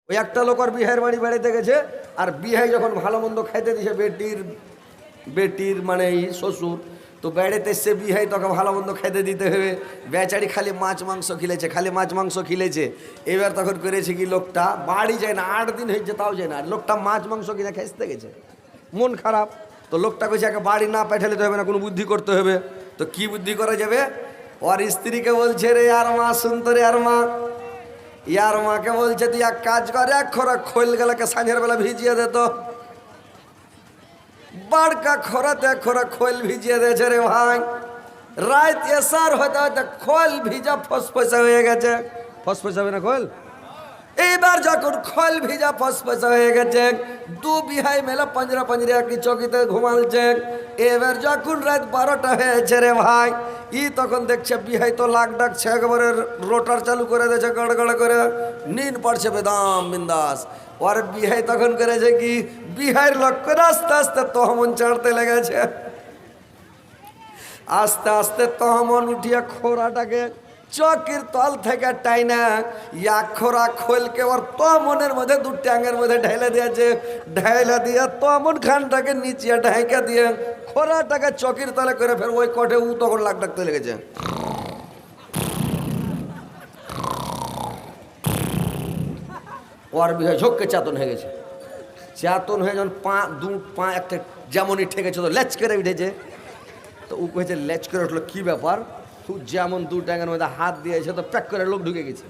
ওই একটা লোক আর বিহার বাড়ি বেড়াতে গেছে, আর বিহাই যখন ভালো মন্দ খাইতে দিছে বেটির মানে এই শ্বশুর, তো বেড়াতে এসছে বিহাই, তোকে ভালো মন্দ খাইতে দিতে হবে। বেচারি খালি মাছ মাংস খিলেছে। এবার তখন করেছে কি, লোকটা বাড়ি যায় না, 8 দিন হয়েছে তাও যায় না, লোকটা মাছ মাংস কিনা খেতে গেছে, মন খারাপ। তো লোকটা কইছে একে বাড়ি না পাঠালে তো হবে না, কোনো বুদ্ধি করতে হবে। তো কি বুদ্ধি করা যাবে? ওর স্ত্রীকে বলছে, রে আর মা শুনতো রে, আর মাকে বলছে, তুই এক কাজ করে, এক খোরা খোল গেলাকে সাঁঝের বেলা ভিজিয়ে দে। তো বাড়কা খোরাতে এক খোরা খোল ভিজিয়ে দিয়েছে রে ভাই। রাত এসার হতে হতে খোল ভিজা ফসফসা হয়ে গেছে। ফসফসা হবে না খোল? এইবার যখন খোল ভিজা ফসফসা হয়ে গেছে, দু বিহাই মেলা পাঞ্জরা একটি চকিতে ঘুমালছে। এবার যখন রাত 12টা হয়েছে রে ভাই, তখন দেখছে বিহাই তো লাগ ডাকছে, একবারে রোটার চালু করে দিয়েছে, গড়গড় করে নিন পড়ছে বেদাম বিন্দাস। ওর বিহাই তখন করেছে কি, বিহাইয়ের লক্ষ্য আস্তে আস্তে তহমন চাড়তে লেগেছে। আস্তে আস্তে তহমন উঠিয়া খোরাটাকে চকির তল থেকে টাইনা এক খোরা খোলকে ওর তমনের মধ্যে, 2 ট্যাঙ্গের মধ্যে ঢেলে দিয়েছে। ঢেলে দিয়ে তমন খানটাকে নিচে ঢাইকা দিয়ে খোরাটাকে চকির তলে করে ফের ওই কটে তখন লাগ ডাকতে লেগেছে। ওর বিহাই ঝোঁককে চেতন হয়ে গেছে। চেতন হয়ে যখন পা একটা যেমনই ঠেকেছে, তো লেচ করে উঠেছে। তো ও কয়েছে, লেচ করে উঠলো, কি ব্যাপার? যেমন 2 ট্যাঙ্গের মধ্যে হাত দিয়েছে, তো প্যাক করে লোক ঢুকে গেছে।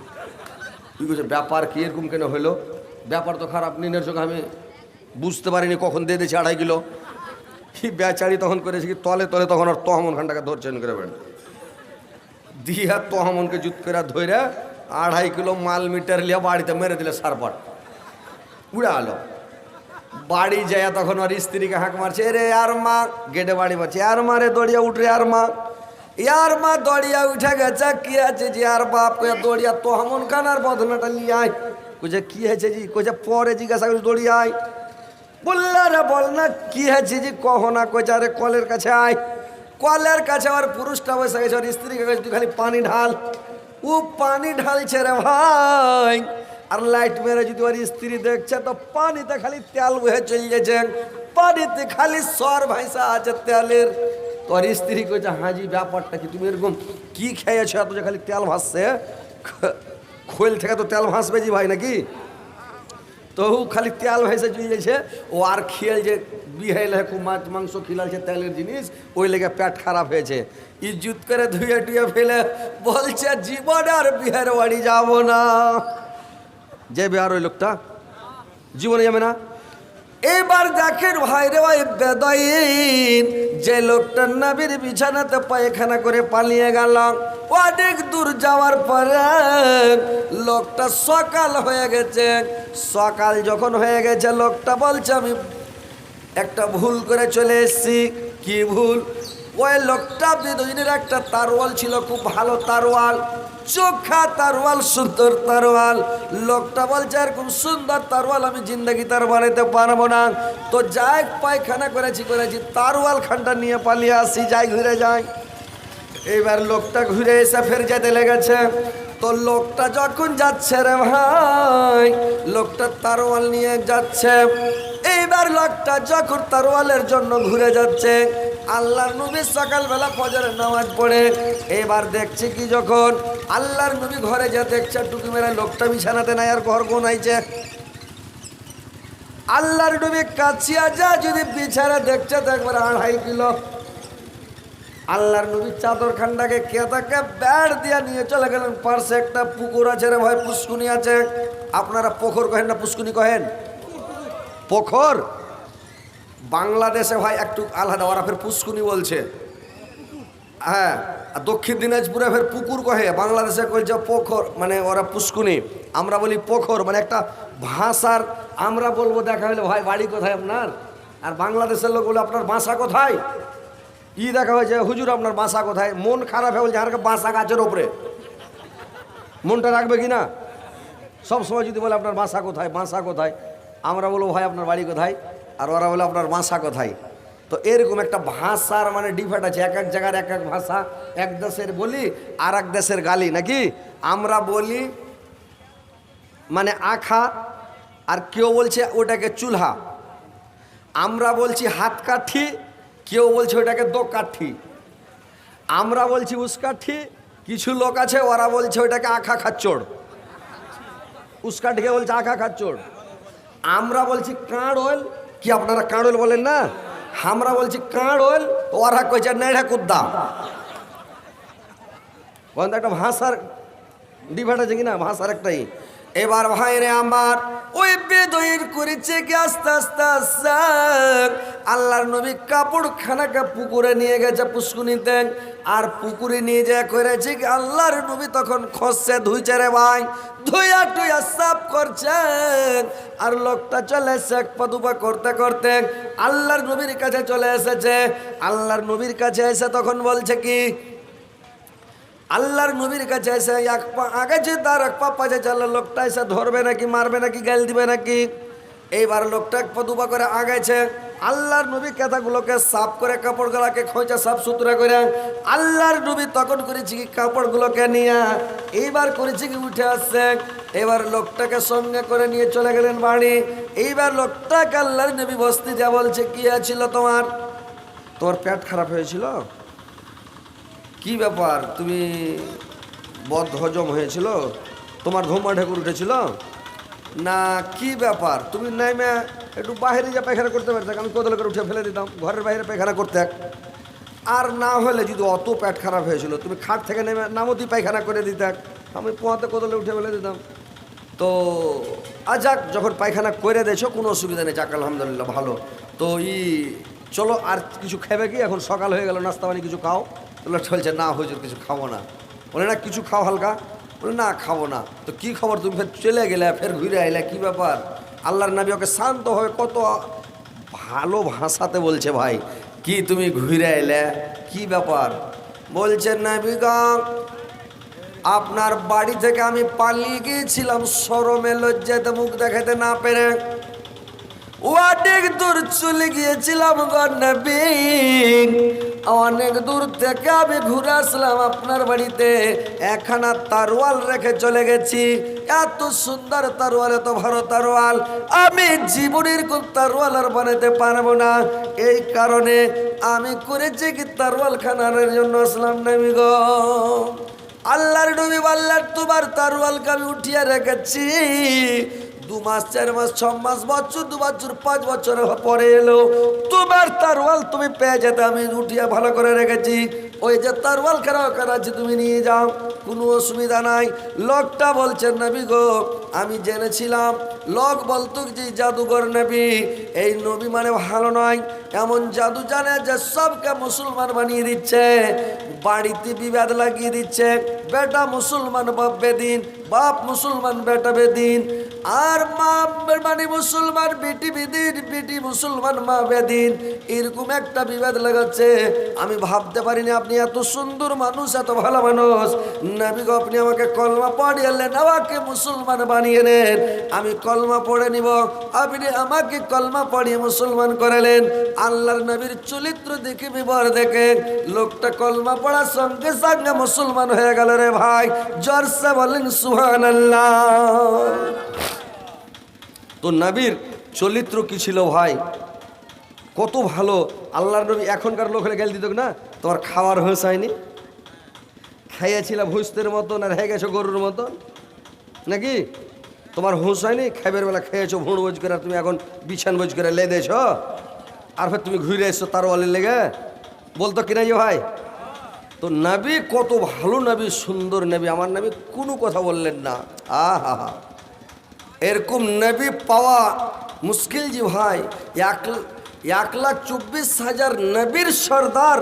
তুই বলছে, ব্যাপার কি এরকম কেন হলো? ব্যাপার তো খারাপ, নিনের চোখে আমি বুঝতে পারিনি, কখন দিয়ে দিয়েছে 2.5 কিলো। কি বেচারি তখন করেছে কি, তলে তখন আর তহমন খানটাকে ধরছেন করে বেড়ে দিয়া তহমনকে জুত করে ধরে 2.5 কিলো মাল মিটার লিয়া বাড়িতে মেরে দিলে, সারপাট উড়ে আলো। বাড়ি যায় তখন ওর স্ত্রীকে হাঁক মারছে, রে আর মা, গেটে বাড়ি মারছে, আর মা রে দড়িয়া উঠ রে, আর মা দড়িয়া উঠে গেছে। কি আছে জি? আর বাপ কে দড়িয়া তো হমন খানার বদনাটা নিয়ে আয়। কইছে কি হয়েছে জি? কইছে পরে জিজ্ঞাসা করে দড়িয়া আয়। বললা রে বল না কি হয়েছে জি, কহ না। কইছে আরে কলের কাছে আয়। কলের কাছে আর পুরুষটা বসে গেছে, ওর স্ত্রীকে কইছে তুই খালি পানি ঢাল। ও পানি ঢালছে রে ভাই, আর লাইট মেরে যদি ওর স্ত্রী দেখছে, তো পানিতে খালি তেল বহে চলে গেছে, পানিতে খালি সর ভাইসা আছে তেলের। তোর স্ত্রী কইছে, হাজি ব্যাপারটা কি, তুমি এরকম কি খেয়েছো এত যে খালি তেল ভাসছে? খোল থেকে তো তেল ভাসবে জি ভাই নাকি? তো খালি তেল ভাইসে চলে গেছে। ও আর খেয়ে যে বিহাইলে খুব মাছ মাংস খিলালছে, তেলের জিনিস, ওই লেগে পেট খারাপ হয়েছে। ইজ্জত করে ধুয়ে টুয়ে ফেলে বলছে, জীবন আর বিহার বাড়ি যাবো না। যে বিহার ওই লোকটা জীবনে যাবে না। এবার দেখেন ভাই রে ভাই, বেদইন যে লোকটা নবীর বিছানাতে পায়খানা করে পালিয়ে গেল, অনেক দূর যাওয়ার পরে লোকটা সকাল হয়ে গেছে। সকাল যখন হয়ে গেছে, লোকটা বলছে আমি একটা ভুল করে চলে এসেছি। কি ভুল? ওই লোকটা বেদইনের একটা তারওয়াল ছিল, খুব ভালো তারওয়াল, চোখা তারওয়াল, সুন্দর তারওয়াল। লোকটা বলছে এরকম সুন্দর তারওয়াল আমি জিন্দগি তার বানাইতে পারবো না। তো যাই পায়খানা করেছি তারওয়াল খানটা নিয়ে পালিয়ে আসি, যাই ঘুরে যাই। এইবার লোকটা ঘুরে এসে ফের যেতে লেগেছে। তো লোকটা যখন যাচ্ছে রে ভাই, লোকটা তারওয়াল নিয়ে যাচ্ছে। এইবার লোকটা যখন তারওয়ালের জন্য ঘুরে যাচ্ছে, আল্লাহর নবী সকালবেলা ফজরের নামাজ পড়ে এবার দেখছে কি, যখন আল্লাহর নবী ঘরে যা দেখছে, টুকি মেরা লোকটা বিছানাতে নাই, আর ঘর গোনাইছে। আল্লাহর নবী কাছিয়া যা যদি বিছানা দেখছে, তো একবার 2.5 কিলো। আল্লাহর নবী চাদর খানটাকে কেতাকে ব্যাট দিয়া নিয়ে চলে গেলেন। পার্শ্বে একটা পুকুর আছে রে ভাই, পুষ্কুনি আছে। আপনারা পোখর কহেন না পুষ্কুনি কহেন? পোখর বাংলাদেশে ভাই একটু আলাদা, ওরা ফের পুষ্কুনি বলছে। হ্যাঁ, দক্ষিণ দিনাজপুরে ফের পুকুর কহে, বাংলাদেশে কইছে পোখর, মানে ওরা পুষ্কুনি, আমরা বলি পোখর। মানে একটা ভাষার আমরা বলবো, দেখা হলে ভাই বাড়ি কোথায় আপনার, আর বাংলাদেশের লোক বলে আপনার বাসা কোথায়। দেখা হয়েছে, হুজুর আপনার বাসা কোথায়। মন খারাপ হয়ে বলছে আর বাসা গাছের ওপরে। মনটা রাখবে কি না? সবসময় যদি বলে আপনার বাসা কোথায়, বাসা কোথায়, আমরা বলবো ভাই আপনার বাড়ি কোথায়, আর ওরা বলে আপনার বাসা কোথায়। তো এরকম একটা ভাষার মানে ডিফারেন্ট আছে, এক এক জায়গার এক এক ভাষা, এক দেশের বলি আর এক দেশের গালি নাকি। আমরা বলি মানে আখা, আর কেউ বলছে ওটাকে চুলহা। আমরা বলছি হাত কাঠি, কেউ বলছে ওটাকে দো কাঠি। আমরা বলছি উস্কাঠি, কিছু লোক আছে ওরা বলছে ওটাকে আখা খাচ্চড়। উস্কাঠিকে বলছে আখা খাচ্চড়। আমরা বলছি কাঁড়ল, কি আপনারা কাঁড়ল বলেন না, আমরা বলছি কাঁড়ল, ওরা কইছে নেড়া কুদ্দা। একটা ভাষার ডিভাইড আছে কিনা, ভাষার একটাই। এবার ভাইরে আমার ওই বেদইর করেছে কি আস্তে আস্তে আস্তে আল্লাহর নবী কাপড়খানাকে পুকুরে নিয়ে গেছে পুষ্কুনিতে। আর পুকুরে নিয়ে যা করেছে কি আল্লাহর নবী তখন খসছে ধুইছে রে ভাই, ধুইয়া টুইয়া সাফ করছেন। আর লোকটা চলে এসে এক পা দুপা করতে করতে আল্লাহর নবীর কাছে চলে এসেছে। আল্লাহর নবীর কাছে এসে তখন বলছে কি, আল্লাহর নবীর কাছে এসে এক পা আগেছে তার এক পা পাশে চলে। লোকটা এসে ধরবে নাকি, মারবে নাকি, গাল দিবে নাকি। এইবার লোকটা এক পা দুপা করে আগেছে। আল্লাহর নবী কেতাগুলোকে সাফ করে কাপড়গুলোকে খোঁজা সাফ সুতরা করে আল্লাহর নবী তখন করেছি কি কাপড়গুলোকে নিয়ে এইবার করেছি কি উঠে আসছে। এবার লোকটাকে সঙ্গে করে নিয়ে চলে গেলেন বাড়ি। এইবার লোকটাকে আল্লাহর নবী বসতে যা বলছে, কি হয়েছিল তোমার? তোমার পেট খারাপ হয়েছিল? কি ব্যাপার, তুমি বদ হজম হয়েছিল? তোমার ধোমা ঢেকুর উঠেছিল না? কি ব্যাপার, তুমি নাইমে একটু বাইরে যা পায়খানা করতে পারতে, আমি কোদাল করে উঠে ফেলে দিতাম, ঘরের বাইরে পায়খানা করতে। আর না হলে যদি অত পেট খারাপ হয়েছিল তুমি খাট থেকে নেমে নামতি পায়খানা করে দিতে, আমি পোয়াতে কোদালে উঠে ফেলে দিতাম। তো যাক, যখন পায়খানা করে দিয়েছো কোনো অসুবিধা নেই, যাক আলহামদুলিল্লাহ ভালো। তো চলো আর কিছু খাবে কি, এখন সকাল হয়ে গেল, নাস্তা পানি কিছু খাও। তোলা চলছে না হুজুর কিছু খাবো না। বলে না কিছু খাও হালকা, বলে না খাবো না। তো কি খবর, তুমি ফের চলে গেলে, ফের ঘুরে আইলে, কি ব্যাপার? আল্লাহর নবী ওকে শান্তভাবে কত ভালো ভাষাতে বলছে, ভাই কি তুমি ঘুরে এলে, কি ব্যাপার? বলছে নবী গো, আপনার বাড়ি থেকে আমি পালিয়ে গিয়েছিলাম শরমে লজ্জাতে মুখ দেখাতে না পেরে। অনেক দূর চলে গিয়েছিলাম গো নবী, অনেক দূর থেকে আমি ঘুরে আসলাম আপনার বাড়িতে। একখানা তারওয়াল রেখে চলে গেছি, এত সুন্দর তারওয়াল, এত ভালো তারওয়াল, আমি জীবনের খুব তারওয়াল আর বানাতে পারবো না। এই কারণে আমি করেছি কি তারওয়াল খানার জন্য আসলাম নবী গো। আল্লাহর নবী বললেন, তোমার তারওয়ালকে আমি উঠিয়ে রেখেছি। 2 মাস 4 মাস 6 মাস বছর 2 বছর 5 বছর পরে এলো তোমার তারওয়াল তুমি পেয়ে যেতে, আমি উঠিয়ে ভালো করে রেখেছি। ওই যে তারওয়াল কেনা আছে তুমি নিয়ে যাও, কোনো অসুবিধা নাই। লোকটা বলছেন নবী গো, আমি জেনেছিলাম লোক বলতো যে জাদুঘর নবী, এই নবী মানে ভালো নয়, এমন জাদু জানে যে সবকে মুসলমান বানিয়ে দিচ্ছে, বাড়িতে বিবাদ লাগিয়ে দিচ্ছে। বেটা মুসলমান বাপ বেদিন, বাপ মুসলমান বেটা বেদিন, আর মা মানে মুসলমান বেটি বেদিন, বেটি মুসলমান মা বেদিন, এরকম একটা বিবাদ লাগাচ্ছে। আমি ভাবতে পারিনি আপনি এত সুন্দর মানুষ, এত ভালো মানুষ। নবী গো, আপনি আমাকে কলমা পড়িয়েলেন, আমাকে মুসলমান বানিয়ে নেন, আমি কলমা পড়ে নিব। আপনি আমাকে কলমা পড়িয়ে মুসলমান করালেন। আল্লাহর নবীর চরিত্র দেখে, বিবর দেখে লোকটা কলমা পড়ার সঙ্গে সঙ্গে মুসলমান হয়ে গেল রে ভাই। জোরসে বলেন সুবহানাল্লাহ। তো নবীর চরিত্র কি ছিল ভাই, কত ভালো। আল্লাহর নবী এখনকার লোক হলে গেল দিত না, তোমার খাওয়ার হোস হয়নি, খাইয়েছিলাম হুস্তের মতন আর হয়ে গেছো গরুর মতন নাকি? তোমার হুঁশ হয়নি, খাইবের বেলা খেয়েছো ভুঁড় বোঝ করে, তুমি এখন বিছান বোঝ করে লেদেছ, আর ফের তুমি ঘুরে এসছো তারওয়ালের লেগে, বলতো কিনা যে ভাই? তো নবী কত ভালো নবী, সুন্দর নবী, আমার নবী কোনো কথা বললেন না। আহা হা, এরকম নবী পাওয়া মুশকিল জি ভাই। 1,24,000 নবীর সর্দার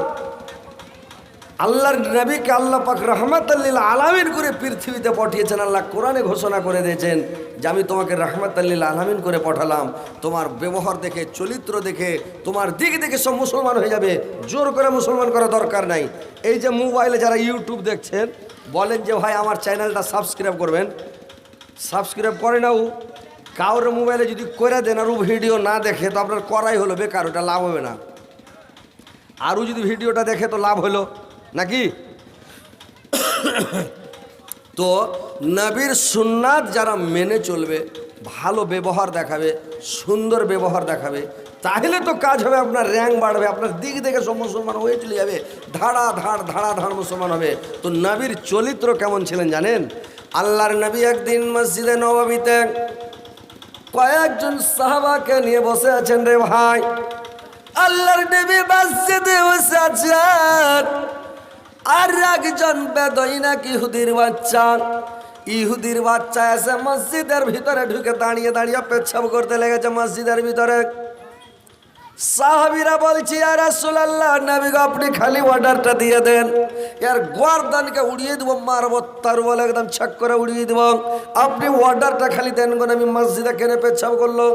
আল্লাহর নবীকে আল্লাহ পাক রাহমাতাল লিল আলামিন করে পৃথিবীতে পাঠিয়েছেন। আল্লাহ কোরআনে ঘোষণা করে দিয়েছেন যে আমি তোমাকে রাহমাতাল লিল আলামিন করে পাঠালাম। তোমার ব্যবহার দেখে, চরিত্র দেখে, তোমার দিক দেখে সব মুসলমান হয়ে যাবে, জোর করে মুসলমান করা দরকার নাই। এই যে মোবাইলে যারা ইউটিউব দেখছেন, বলেন যে ভাই আমার চ্যানেলটা সাবস্ক্রাইব করবেন, সাবস্ক্রাইব করে নাও। কারোর মোবাইলে যদি করে দেন আর ও ভিডিও না দেখে তো আপনার করাই হলো বেকার, ওটা লাভ হবে না। আরও যদি ভিডিওটা দেখে তো লাভ হলো নাকি? তো নবীর সুন্নাত যারা মেনে চলবে ভালো ব্যবহার দেখাবে, সুন্দর ব্যবহার দেখাবে, তাহলে তো কাজ হবে, আপনার র্যাঙ্ক বাড়বে, আপনার দিক দেখে সব মুসলমান হয়ে চলে যাবে, ধাড়া মুসলমান হবে। তো নবীর চরিত্র কেমন ছিলেন জানেন? আল্লাহর নবী একদিন মসজিদে নববীতে কয়েকজন সাহাবাকে নিয়ে বসে আছেন রে ভাই। আল্লাহর নবী মসজিদে বসে আছেন, আর একজন বেদঈন ইহুদির বাচ্চা এসে মসজিদের ভিতরে ঢুকে দাঁড়িয়ে দাঁড়িয়ে পেচ্ছাপ করতে লেগেছে মসজিদের ভিতরে। সাহাবীরা বলছি, ইয়া রাসূলুল্লাহ, নবী গো আপনি খালি অর্ডারটা দিয়ে দেন, এর গর্দানকে উড়িয়ে দেবো, মারবো তার বলে একদম ছক করে উড়িয়ে দেবো, আপনি অর্ডারটা খালি দেন গো। আমি মসজিদে কেনে পেচ্ছাপ করলো।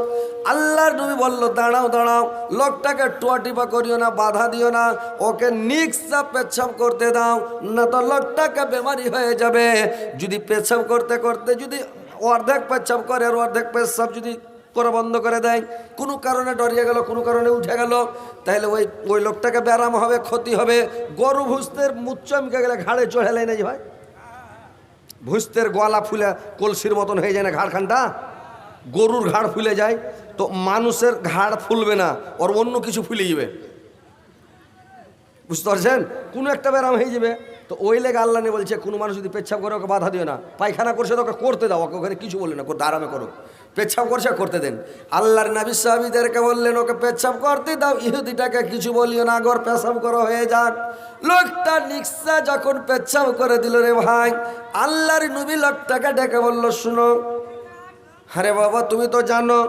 আল্লাহর নবী বললো, দাঁড়াও, লোকটাকে টোয়াটিপা করিও না, বাধা দিও না, ওকে নিক্সা পেচ্ছাপ করতে দাও, না তো লোকটাকে বেমারি হয়ে যাবে। যদি পেচ্ছাপ করতে করতে যদি অর্ধেক পেচ্ছাপ করে আর অর্ধেক পেচ্ছাপ যদি করে বন্ধ করে দেয়, কোনো কারণে ডরিয়ে গেল, কোনো কারণে উঠে গেল, তাহলে ওই লোকটাকে ব্যারাম হবে, ক্ষতি হবে। গরু ভুস্তের মুখ চমকে গেলে ঘাড়ে চড়ালে না ভাই, ভুস্তের গলা ফুলে কলসির মতন হয়ে যায় না ঘাড়খানটা, গরুর ঘাড় ফুলে যায়, তো মানুষের ঘাড় ফুলবে না, ওর অন্য কিছু ফুলে যাবে, বুঝতে পারছেন? কোনো একটা ব্যারাম হয়ে যাবে। তো ওই লেগে আল্লাহ নিয়ে বলছে, কোনো মানুষ যদি পেচ্ছাপ করে ওকে বাধা দিও না, পায়খানা করছে তো ওকে করতে দাও, ওকে ওখানে কিছু বলে না, আরামে করো, পেচ্ছাপ করছে করতে দেন। আল্লাহর নবী সাহাবীদেরকে বললেন, ওকে পেচ্ছাপ করতে দাও, ইহুদিটাকে কিছু বলিও না, আগর পেশাব করা হয়ে যাক। লোকটা নিক্সা যখন পেচ্ছাপ করে দিল রে ভাই, আল্লাহর নবী লোকটাকে ডেকে বলল, শুনো, আরে বাবা তুমি তো জানো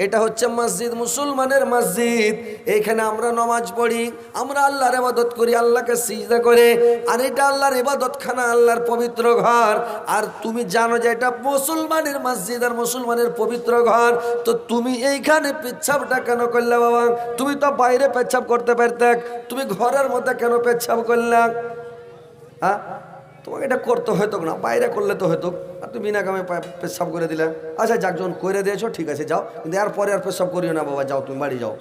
এটা হচ্ছে মসজিদ, মুসলমানের মসজিদ, এইখানে আমরা নামাজ পড়ি, আমরা আল্লাহর ইবাদত করি, আল্লাহকে সিজদা করে, আর এটা আল্লাহর ইবাদতখানা, আল্লাহর পবিত্র ঘর। আর তুমি জানো যে এটা মুসলমানের মসজিদ আর মুসলমানের পবিত্র ঘর, তো তুমি এইখানে পেচ্ছাপটা কেন করলে বাবা? তুমি তো বাইরে পেচ্ছাপ করতে পারতে, তুমি ঘরের মধ্যে কেন পেচ্ছাপ করলে? হ্যাঁ, তোমাকে এটা করতে হতো না, বাইরে করলে তো হতো, আর তুমি বিনা কামে পেশাব করে দিলে। আচ্ছা যাক, যখন করে দিয়েছো ঠিক আছে যাও, কিন্তু এরপরে আর পেশাব করিও না বাবা, যাও তুমি বাড়ি যাও।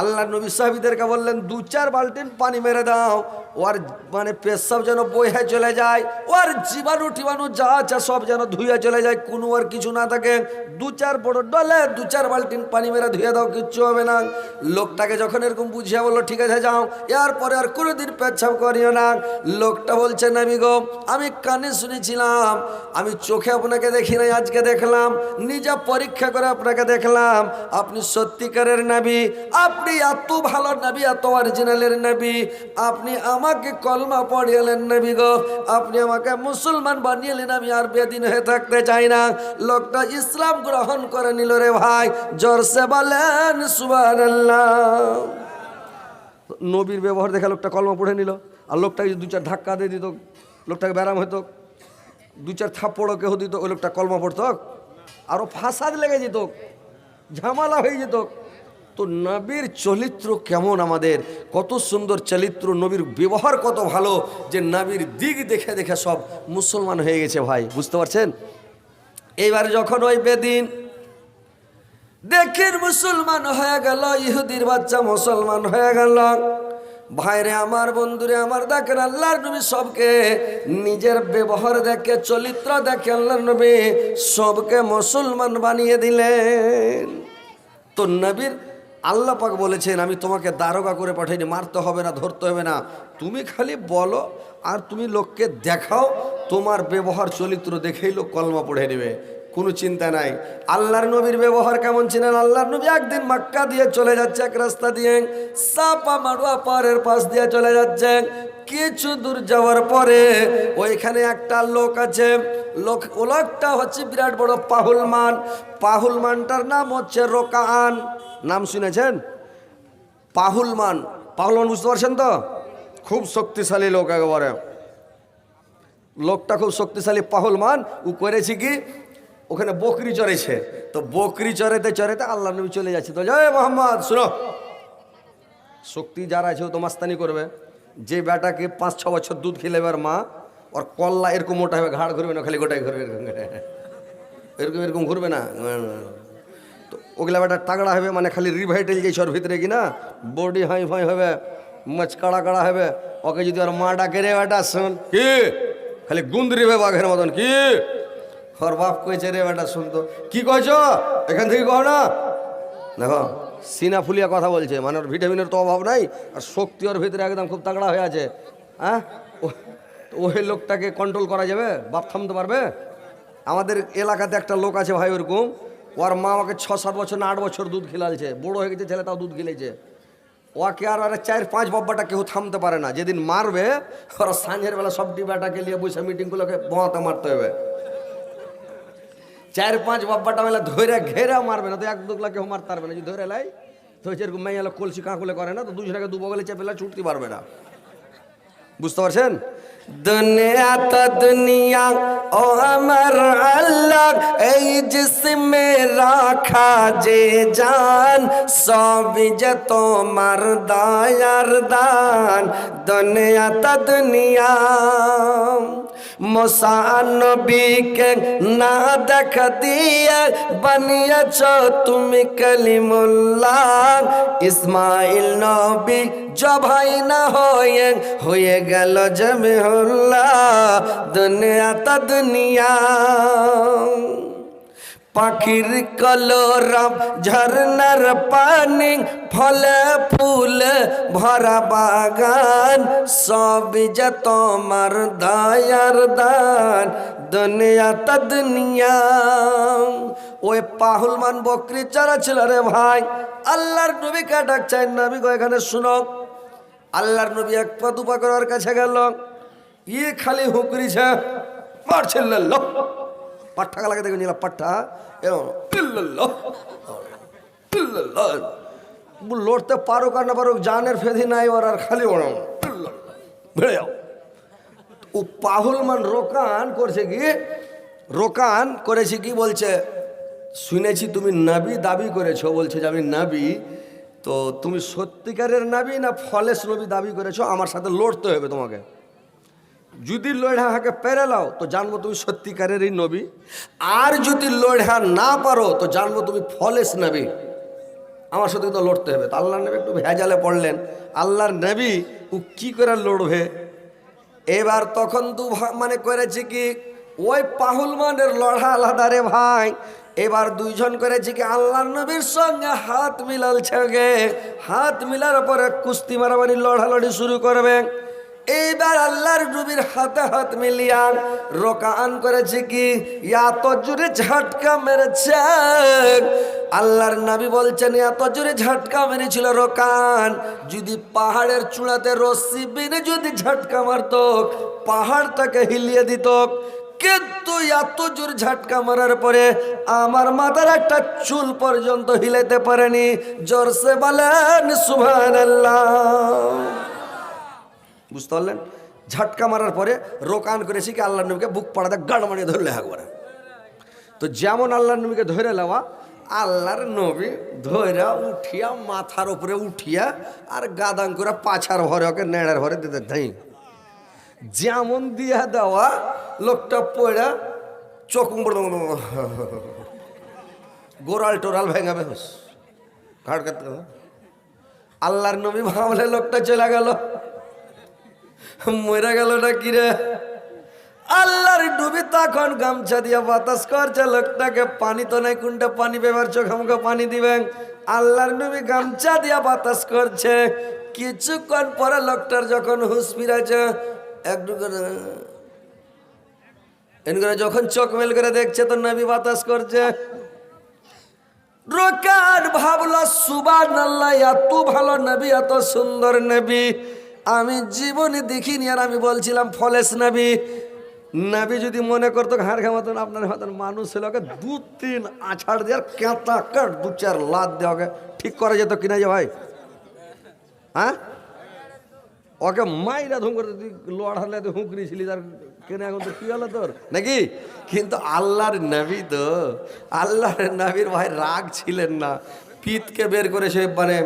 আল্লাহ নবী সাহাবীদেরকে বললেন, 2-4 বালতিন পানি মেরে দাও, ওর মানে পেশাব যেন বয়ে চলে যায়, ওর জীবাণু টিবাণু যা আছে সব যেন ধুয়ে চলে যায়, কোনো আর কিছু না থাকে। 2-4 বড় ডলে 2-4 বালতিন পানি মেরে ধুয়ে দাও, কিচ্ছু হবে না। লোকটাকে যখন এরকম বুঝিয়ে বললো, ঠিক আছে যাও, এরপরে আর কোনোদিন পেচ্ছাব করিও না। লোকটা বলছে, নবী গো আমি কানে শুনেছিলাম, আমি চোখে আপনাকে দেখি নাই, আজকে দেখলাম, নিজে পরীক্ষা করে আপনাকে দেখলাম, আপনি সত্যিকারের নবী, আপনি এত ভালো নবী, এত অরিজিনালের নবী, আপনি আমাকে কলমা পড়িয়েলেন নবী গো, আপনি আমাকে মুসলমান বানিয়েলেন, আমি আর বেদিন হয়ে থাকতে চাই না। লোকটা ইসলাম গ্রহণ করে নিল রে ভাই, জোরসে বলেন সুবহানাল্লাহ। নবীর ব্যবহার দেখে লোকটা কলমা পড়ে নিল। আর লোকটাকে 2-4 ধাক্কা দিয়ে দিত, লোকটাকে ব্যারাম হতো, 2-4 থাপ্পড়ও কেহ দিত, ওই লোকটা কলমা পড়তো, আরও ফাসাদ লেগে যেত, ঝামেলা হয়ে যেত। তো নবীর চরিত্র কেমন, আমাদের কত সুন্দর চরিত্র, নবীর ব্যবহার কত ভালো, যে নবীর দিক দেখে দেখে সব মুসলমান হয়ে গেছে ভাই, বুঝতে পারছেন? এইবার যখন ওই বেদিন দেখেন মুসলমান হয়ে গেল, ইহুদির বাচ্চা মুসলমান হয়ে গেল, ভাইরে আমার, বন্ধুরে আমার, দেখেন আল্লাহর নবী সবকে নিজের ব্যবহার দেখে, চরিত্র দেখে আল্লাহর নবী সবকে মুসলমান বানিয়ে দিলেন। তো নবীর আল্লাহ পাক বলেছেন, আমি তোমাকে দারোগা করে পাঠাইনি, মারতে হবে না, ধরতে হবে না, তুমি খালি বলো আর তুমি লোককে দেখাও, তোমার ব্যবহার চরিত্র দেখেই লোক কলমা পড়ে নেবে, কোনো চিন্তা নাই। আল্লাহর নবীর ব্যবহার কেমন ছিলেন? আল্লাহর নবী একদিন মক্কা দিয়ে চলে যাচ্ছে, এক রাস্তা দিয়ে সাপা মারুয়া পাহাড়ের পাশ দিয়ে চলে যাচ্ছে। কিছু দূর যাওয়ার পরে ওইখানে একটা লোক আছে, লোকটা হচ্ছে বিরাট বড় পাহুলমান, পাহুলমানটার নাম হচ্ছে রোকান, নাম শুনেছেন? পাহুলমান, পাহুলমান বুঝতে পারছেন তো? খুব শক্তিশালী লোক, একেবারে লোকটা খুব শক্তিশালী পাহুলমান। ও করেছে কি, ওখানে বকরি চড়েছে, তো বকরি চড়াতে চড়াতে আল্লাহ নবী চলে যাচ্ছে, তো জয় মোহাম্মদ, শুনো, শক্তি যারা আছে ও তো মাস্তানি করবে। যে বেটাকে 5-6 বছর দুধ খেলেবার মা, ওর কল্লা এরকম মোটা হবে, ঘাড় ঘুরবে না, খালি গোটাই ঘুরবে, এরকম এরকম ঘুরবে না। তো ওগুলা বেটা তাগড়া হবে, মানে খালি রিভাইটাল যাইছে ওর ভিতরে কিনা, বডি হাই ফাই হবে, মাছ কাড়া কাড়া হবে। ওকে যদি ওর মা ডাকে, রে বেটা শোন, কি খালি গুন্দরিবে বাঘের মতন, কি ওর বাপ কইছে রে বেটা শুনতো, কি কইছো এখান থেকে কও না। দেখো সিনা ফুলিয়া কথা বলছে, মানে ওর ভিটামিনের তো অভাব নাই, আর শক্তি ওর ভিতরে একদম খুব তাগড়া হয়ে আছে। হ্যাঁ, ওই লোকটাকে কন্ট্রোল করা যাবে? বাপ থামতে পারবে? আমাদের এলাকাতে একটা লোক আছে ভাই ওরকম, ওর মা আমাকে 6-7 বছর না 8 বছর দুধ খিলালছে, বড় হয়ে গেছে ছেলে তাও দুধ খিলেছে। ওকে আর 4-5 বাব্বাটা কেউ থামতে পারে না। যেদিন মারবে ওরা সাঁঝের বেলা সব ডিবাটাকে নিয়ে বসে মিটিংগুলোকে বোঁতে মারতে হবে। 4-5 বাব্বাটা মেলা ধরে ঘেরা মারবে না তো 1-2 কেউ মারতে পারবে না। যদি ধরে লাই তো যেরকম মেয়েলা কলসি কাঁকুলে করে না, তো দুজনকে দু বগলে চেপেলা ছুটতে পারবে না। বুঝতে পারছেন? দুনিয়া তো দুনিয়া ও আমার আল্লাহ, এই জিসমে রাখা যে জান, সবই যে তোমার দয়ার দান। দুনিয়া তো দুনিয়া মুসা নবীকে না দেখা দিয়ে বানিয়েছ তুমি কলিমুল্লাহ। ইসমাইল নবী জবাই না হয়ে গেল জমিহুল্লাহ। দুনিয়া তা দুনিয়া পাখির কলরব ঝরনার পানি, ফলে ফুল ভরা বাগান, সবই যে তোমার দয়ার দান। দুনিয়া তা দুনিয়া। ওই পাহুলমান বকরি চারা ছিল রে ভাই, আল্লাহর নবীকে ডাকছেন, নবী গো এখানে শুনো। আল্লাহর নবী এক পা দুপা করে ওর কাছে গেল, ইয়ে খালি হুকরিছে, মারছিল পাঠা লাগে দেখে নিলাম পাঠা লড়তে পারো কার না পারো, জানের ফেদি নাই ওর, আর খালি ওড়াও বেড়ে যাও। ও পাহুলমান রোকান করছে কি, রোকান করেছে কি বলছে, শুনেছি তুমি নবী দাবি করেছো, বলছে যে আমি নবী, তো তুমি সত্যিকারের নবী না ফলেস নবী দাবি করেছো, আমার সাথে লড়তে হবে তোমাকে। যদি লড়া হাকে পেরে লাও তো জানবো তুমি সত্যিকারেরই নবী, আর যদি লড়া না পারো তো জানবো তুমি ফলেস নবী। আমার সাথে তো লড়তে হবে। তো আল্লাহর নবী একটু ভেজালে পড়লেন, আল্লাহর নবী ও কি করে লড়বে। এবার তখন তো মানে করেছে কি, ওই পাহুলমানের লড়া আলাদা রে ভাই। এবার দুইজন করেছে কি, আল্লাহর নবীর সঙ্গে হাত মিলালছে গে, হাত মিলার পরে কুস্তি মারামারি লড়ালড়ি শুরু করবে। এইবার আল্লাহর নবীর হাতে হাত মিলিয়া রোকান করেছে কি, এত জোরে ঝাটকা মেরেছে। আল্লাহর নবী বলছেন এত জোরে ঝাটকা মেরেছিল রোকান, যদি পাহাড়ের চূড়াতে রশ্মি বেঁধে যদি ঝাটকা মারত, পাহাড়টাকে হিলিয়ে দিত। কিন্তু এত জোর ঝাটকা মারার পরে আমার মাথার একটা চুল পর্যন্ত হিলাইতে পারেনি। জোরসে বলেন সুবহানাল্লাহ। বুঝতে পারলেন? ঝাটকা মারার পরে রোকান করেছি কি, আল্লাহর নবীকে বুক পাড়াতে গাড় মারিয়ে ধরলে একবারে। তো যেমন আল্লাহর নবীকে ধরে নেওয়া, আল্লাহর নবী ধৈরা উঠিয়া মাথার উপরে উঠিয়া আর গাদাং করে পাছার ভরে ওকে নেড়ার ভরে দিতে ধাই, যেমন দিয়া দেওয়া লোকটা পড়া চোখ গোড়াল টোরাল ভেঙাবে ঘাট কাটতে। আল্লাহর নবী ভাবলে লোকটা চলে গেল, মরে গেল না কিরে। আল্লাহর নবী তখন গামছা দিয়া বাতাস করছে লোকটাকে, পানি তো নাই, কোনটা পানি বেবার চোখ আমাকে পানি দিবেন। আল্লাহর নবী গামছা দিয়া বাতাস করছে। কিছুক্ষণ পরে লোকটার যখন হুঁশ ফিরেছে, একটু করে যখন চোখ মেল করে দেখছে তো নবী বাতাস করছে। রোকান ভাবলো সুবহানাল্লাহ, এত ভালো নবী, এত সুন্দর নবী আমি জীবনে দেখিনি। আর আমি বলছিলাম ফলেস নবী। নবী যদি মনে করতো ঘাড় ঘামাতন আপনার মতন মানুষ ছিল, ওকে 2-3 আছাড় দিয়ে কেঁতা কাট 2-4 লাত দেওয়া ওকে ঠিক করা যেত কিনা যে ভাই? হ্যাঁ, ওকে মাইরা ধুম করে লড়ালে তো হুঁকড়িছিলি, তার কেনে এখন তো কি হলো তোর নাকি? কিন্তু আল্লাহর নবী তো, আল্লাহর নবীর ভাই রাগ ছিলেন না, পিতকে বের করে সে মানে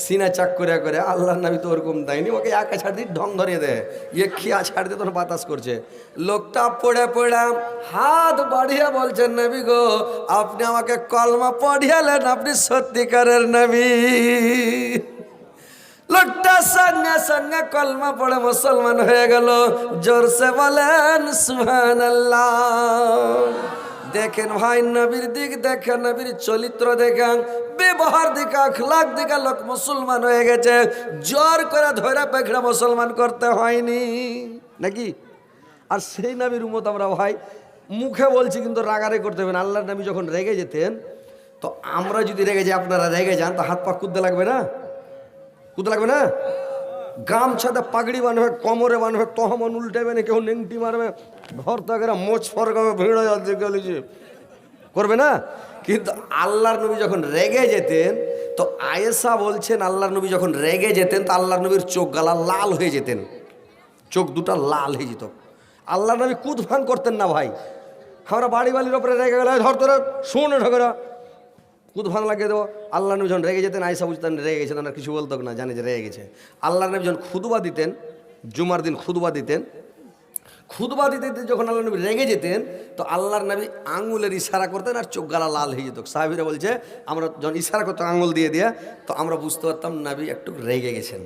সিনা চাক করে করে। আল্লাহর নবী তো ওরকম দেয়নি, ওকে এক ছাড় দিয়ে ঢং ধরিয়ে দেয়, ইয়ে খিয়া ছাড় দিয়ে তোর বাতাস করছে। লোকটা পড়ে পড়ে হাত বাড়িয়ে বলছেন, নবী গো আপনি আমাকে কলমা পড়িয়ালেন, আপনি সত্যিকারের নবী। লোকটা সঙ্গে সঙ্গে কলমা পড়ে মুসলমান হয়ে গেল। জোরসে বলেন সুবহানাল্লাহ। দেখেন ভাই, নবীর দিক দেখেন, নবীর চরিত্র দেখেন, ব্যবহার দিকে, আখলাক দিকে লোক মুসলমান হয়ে গেছে। জোর করে ধরে পেখড়া মুসলমান করতে হয়নি নাকি? আর সেই নবীর উম্মত আমরা ভাই, মুখে বলছি কিন্তু রাগারে করতে হবে না। আল্লাহর নবী যখন রেগে যেতেন, তো আমরা যদি রেগে যাই, আপনারা রেগে যান, তো হাত পা কুদতে লাগবে না? কুদতে লাগবে না? গামছাতে পাগড়ি বানবে, কোমরে বানবে, তহমন উল্টাবে না, কেউ নেংটি মারবে, ঘর থেকে মোচ ফরকাবে, ভিড়ে যাচ্ছে গেলেছে, করবে না? কিন্তু আল্লাহর নবী যখন রেগে যেতেন, তো আয়েশা বলছেন আল্লাহর নবী যখন রেগে যেতেন, তো আল্লাহর নবীর চোখ গালা লাল হয়ে যেতেন, চোখ দুটা লাল হয়ে যেত। আল্লাহর নবী কুদ ভাঙ করতেন না ভাই। আমরা বাড়ি বাড়ির ওপরে রেগে গেলে ধর তোরা শোনে ঢোকেরা কুদ ভাঙ লাগিয়ে দেবো। আল্লাহ নবী যখন রেগে যেতেন, আয়েশা বুঝতেন রেগে গেছেন, আর কিছু বলতো না, জানে যে রেগে গেছে। আল্লাহর নবী যখন খুদবা দিতেন, জুমার দিন খুদবা দিতেন, খুদবা দিতে দিতে যখন আল্লাহ নবী রেগে যেতেন, তো আল্লাহর নবী আঙুলের ইশারা করতেন আর চোখ গালা লাল হয়ে যেত। সাহাবীরা বলছে আমরা যখন ইশারা করতাম আঙুল দিয়ে দিয়ে, তো আমরা বুঝতে পারতাম নবী একটু রেগে গেছেন,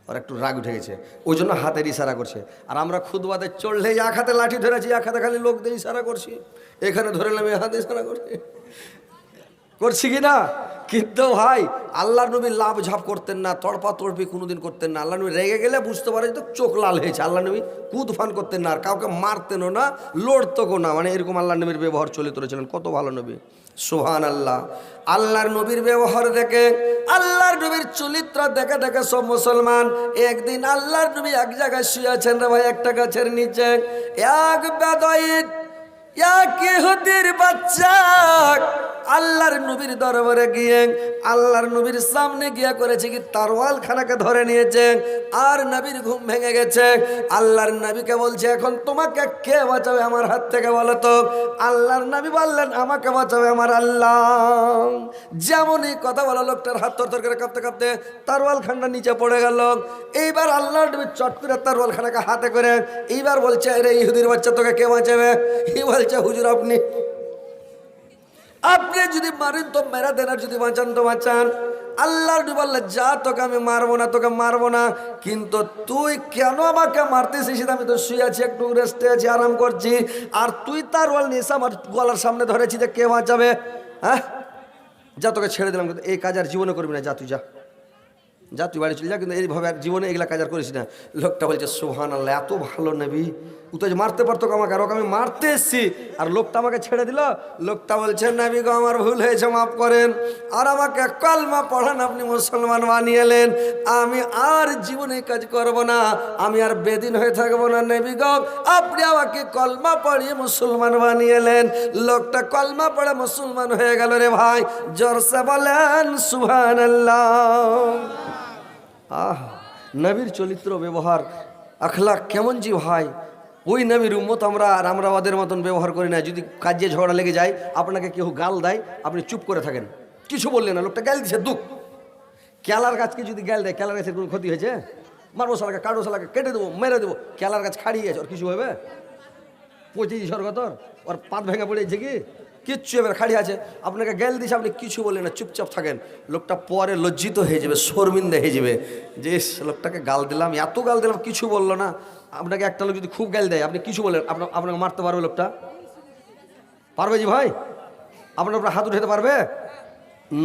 আর একটু রাগ উঠে গেছে, ওই জন্য হাতের ইশারা করছে। আর আমরা খুদবাতে চড়লে এক হাতে লাঠি ধরেছি, এক হাতে খালি লোক দিয়ে ইশারা করছি, এখানে ধরেলাম এই হাতে ইশারা করছি কি না? কিন্তু ভাই আল্লাহর নবী লাভ ঝাপ করতেন না, তড়পা তড়পি কোনোদিন করতেন না। আল্লাহ নবী রেগে গেলে বুঝতে পারে তো চোখ লাল হয়েছে। আল্লাহ নবী কুদ ফান করতেন না, আর কাউকে মারতেনও না, লড়তকও না, মানে এরকম আল্লাহ নবীর ব্যবহার চলে তুলেছিলেন। কত ভালো নবী, সুবহান আল্লাহ। আল্লাহর নবীর ব্যবহার দেখে, আল্লাহর নবীর চরিত্র দেখে দেখে সব মুসলমান। একদিন আল্লাহর নবী এক জায়গায় শুয়ে আছেন রে ভাই, একটা গাছের নিচে। এক বেদঈন, এক ইহুদির বাচ্চা আল্লাহর নবীর দরবারে গিয়ে, আল্লাহর নবীর সামনে গিয়া করেছে কি, তারওয়াল খানাকে ধরে নিয়েছে, আর নবীর ঘুম ভেঙে গেছে। আল্লাহর নবীকে বলছে এখন তোমাকে কে বাঁচাবে আমার হাত থেকে বলো তো? আল্লাহর নবী বললেন আমাকে বাঁচাবে আমার আল্লাহ। যেমনই কথা বলা, লোকটার হাত থরথর করে কাঁপতে কাঁপতে তারওয়াল খানটা নিচে পড়ে গেল। এইবার আল্লাহর নবী চট করে তারওয়াল খানাকে হাতে করে এইবার বলছে রে ইহুদির বাচ্চা তোকে কে বাঁচাবে? এই বলছে হুজুর আপনি যদি মারেন তো মেরা দেন, আর যদি বাঁচান তো বাঁচান। আল্লাহ বললে যা, তোকে আমি মারবো না, তোকে মারবো না, কিন্তু তুই কেন আমাকে মারতেছিস? আমি তো শুয়ে আছি, একটু রেস্টে আছি, আরাম করছি, আর তুই তারওয়াল নিয়ে আমার গলার সামনে ধরেছি, যে কে বাঁচাবে? হ্যাঁ, যা তোকে ছেড়ে দিলাম, কিন্তু এই কাজ আর জীবনে করবি না, যা তুই যা, যা তুই বাড়ি চলে যা, কিন্তু এইভাবে আর জীবনে এগুলা কাজ আর করিস না। লোকটা বলছে সুবহানাল্লাহ, এত ভালো নবী, ও তো মারতে পারতো আমাকে, আর ওকে আমি মারতে এসছি, আর লোকটা আমাকে ছেড়ে দিল। লোকটা বলছে নবী গো আমার ভুল হয়েছে, মাফ করেন, আর আমাকে কলমা পড়ান, আপনি মুসলমান বানিয়ে এলেন, আমি আর জীবনে কাজ করব না, আমি আর বেদিন হয়ে থাকবো না, নবী গো আপনি আমাকে কলমা পড়িয়ে মুসলমান বানিয়ে এলেন। লোকটা কলমা পড়ে মুসলমান হয়ে গেল রে ভাই, জোরসে বলেন সুবহানাল্লাহ। আহ, নবীর চরিত্র, ব্যবহার, আখলাক কেমন জি ভাই! ওই নবীর উম্মত আমরা, আর আমরা ওদের মতন ব্যবহার করি না। যদি কাজে ঝগড়া লেগে যায়, আপনাকে কেউ গাল দেয়, আপনি চুপ করে থাকেন, কিছু বললেন না, লোকটা গাল দিচ্ছে, দুঃখ। কেলার গাছকে যদি গাল দেয়, কেলার গাছের কোনো ক্ষতি হয়েছে? মারবো শালাকে, কাটবো শালাকে, কেটে দেবো, মেরে দেবো। কেলার গাছ খাড়িয়ে গেছে, ওর কিছু হবে? পঁচিশ স্বর্গতর, ওর পাত ভেঙে পড়েছে কি? কিচ্ছু এবার খাড়ি আছে, আপনাকে গেল দিছে, আপনি কিছু বললেন না, চুপচাপ থাকেন। লোকটা পরে লজ্জিত হয়ে যাবে, শর্মিন্দা হয়ে যাবে, যে লোকটাকে গাল দিলাম, এত গাল দিলাম, কিছু বললো না। আপনাকে একটা লোক যদি খুব গাল দেয়, আপনি কিছু বলেন, আপনাকে মারতে পারবে লোকটা? পারবে জি ভাই? আপনার হাত উঠাতে পারবে?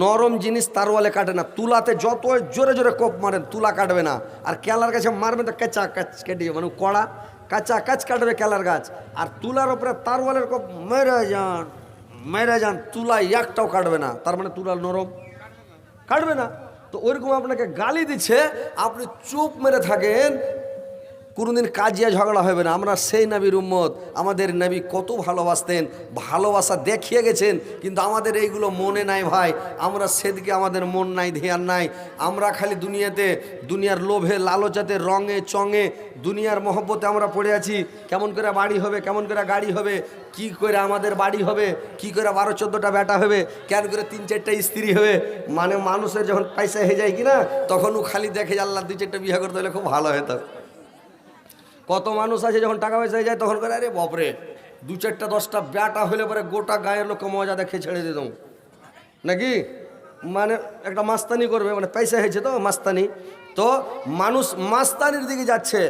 নরম জিনিস তারওয়ালে কাটে না, তুলাতে যত জোরে জোরে কোপ মারেন তুলা কাটবে না, আর কেলার গাছে মারবেন তো কাঁচা কাচ কেটে, মানে কড়া কাঁচা কাচ কাটবে কেলার গাছ। আর তুলার ওপরে তারওয়ালের কোপ মেরে যান, তুলা একটাও কাটবে না, তার মানে তুলা নরম, কাটবে না। তো ওইরকম আপনাকে গালি দিচ্ছে, আপনি চুপ মেরে থাকেন, কোনোদিন কাজিয়া ঝগড়া হবে না। আমরা সেই নবীর উম্মত, আমাদের নবী কত ভালোবাসতেন, ভালোবাসা দেখিয়ে গেছেন, কিন্তু আমাদের এইগুলো মনে নাই ভাই। আমরা সেদিকে আমাদের মন নাই, ধ্যান নাই। আমরা খালি দুনিয়াতে, দুনিয়ার লোভে লালচাতে, রঙে চঙে, দুনিয়ার মহব্বতে আমরা পড়ে আছি। কেমন করে বাড়ি হবে, কেমন করে গাড়ি হবে, কি করে আমাদের বাড়ি হবে, কি করে 12-14টা বেটা হবে, কেন করে 3-4টা স্ত্রী হবে। মানে মানুষের যখন পয়সা হয়ে যায় কিনা, তখনও খালি দেখে আল্লাহ 2-4টা বিয়ে করতে হলে খুব ভালো হতো। কত মানুষ আছে যখন টাকা পয়সা হয়ে যায়, তখন করে আরে বাপরে 2-4টা 10টা বেটা হলে পরে গোটা গায়ের লোককে মজা দেখে ছেড়ে দিতাম নাকি। মানে একটা মাস্তানি করবে, মানে পয়সা হয়েছে তো মাস্তানি, তো মানুষ মাস্তানির দিকে যাচ্ছে।